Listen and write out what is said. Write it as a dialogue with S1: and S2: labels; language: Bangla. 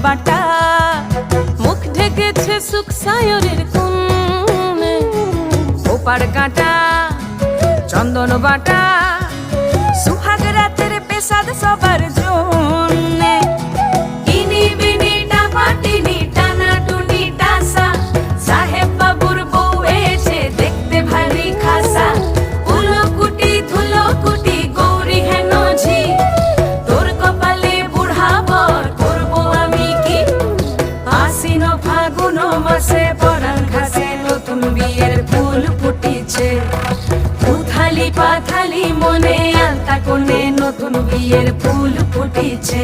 S1: বাটা, মুখ ঢেকেছে সুখ সায়রের কোণে। ওপার কাটা চন্দন বাটা, সুহাগ রাতের পেশাদ সবার জন্যে। ইনি বিনি টাপাটিনি টানা টুনি টাসা, সাহেব বাবুর বউ এসে দেখতে ভারী খাসা। উলকুটি ধুলকুটি গৌরী হেন ঝি, তোর কপালে বুড়া বর করবো আমি কি। আশ্বিন ফাগুন মাসে পরাণ ঘাসে নতুন বিয়ের ফুল ফুটিছে। উথালি পাথালি মনে আলতা কোণে নতুন বিয়ের ফুল ফুটিছে।